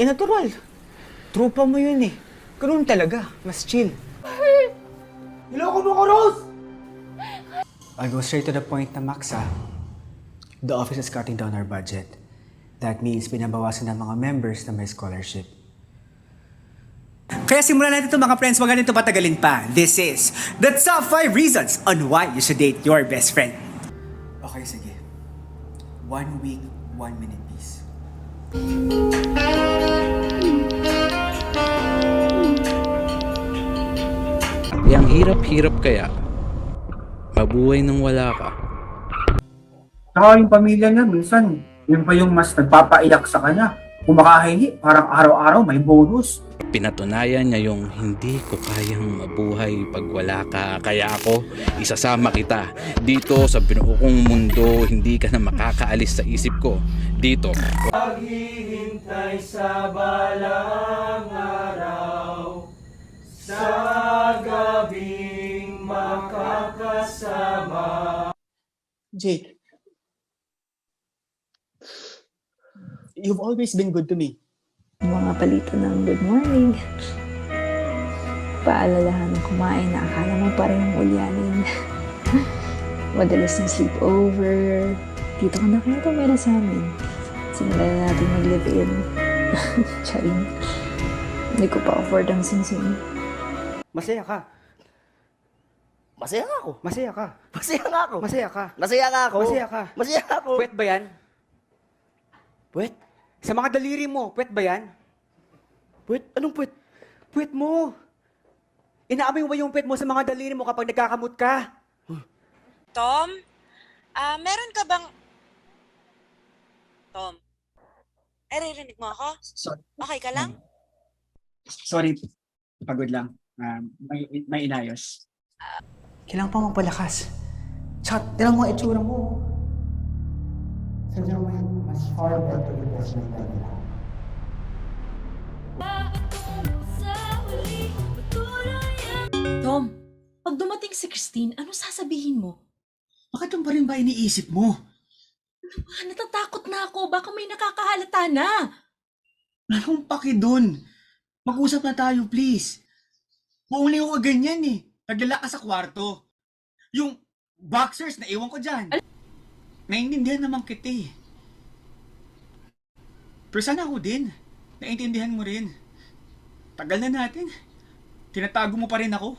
natural. Tropa mo yun eh. Ganun talaga, mas chill. Niloko mo ko, Rose! I'll go straight to the point na Max The office is cutting down our budget. That means binabawasan ng mga members na may scholarship. Kaya simulan natin ito mga friends, wag ganito patagalin pa. This is the top 5 reasons on why you should date your best friend. Okay, sige. 1 week, 1 minute piece. Yang hirap-hirap kaya mabuhay nang wala ka. Saka yung pamilya niya, minsan, yun pa yung mas nagpapaiyak sa kanya. Kumakahingi, parang araw-araw may bonus. Pinatunayan niya yung hindi ko kayang mabuhay pag wala ka. Kaya ako, isasama kita dito sa binuo kong mundo. Hindi ka na makakaalis sa isip ko. Dito. Paghihintay sa balang araw, sa gabing makakasama. Jake, you've always been good to me. Mga palitan ng good morning. Paalalahan ng kumain na akala mo parang ulyanin. Madalas ng sleepover. Dito ka na kaya tumira sa amin. Simulan na natin mag-live-in. Charing. Hindi ko pa afford ang singsing. Masaya ka. Masaya nga ako. Masaya ka. Masaya nga ako. Masaya ka. Masaya nga ako. Masaya ka. Masaya ako. Puwet ba yan? Puwet? Sa mga daliri mo, puwet ba yan? Puwet? Anong puwet? Puwet mo. Inaamoy mo ba yung puwet mo sa mga daliri mo kapag nagkakamot ka? Tom? Meron ka bang... Tom? Naririnig mo ako? Okay ka lang? Sorry, pagod lang. May inayos. Kailangan pa magpalakas. Tsaka, tinan mo ang itsura mo. Tom, pag dumating si Christine, ano sasabihin mo? Bakit yung pa rin ba iniisip mo? Natatakot na ako. Baka may nakakahalata na. Anong paki dun? Mag-usap na tayo, please. Kung uli ko ganyan eh. Nagdala ka sa kwarto. Yung boxers na iwan ko dyan. Naiintindihan naman kita eh. Pero sana ako din. Naiintindihan mo rin. Tagal na natin. Tinatago mo pa rin ako.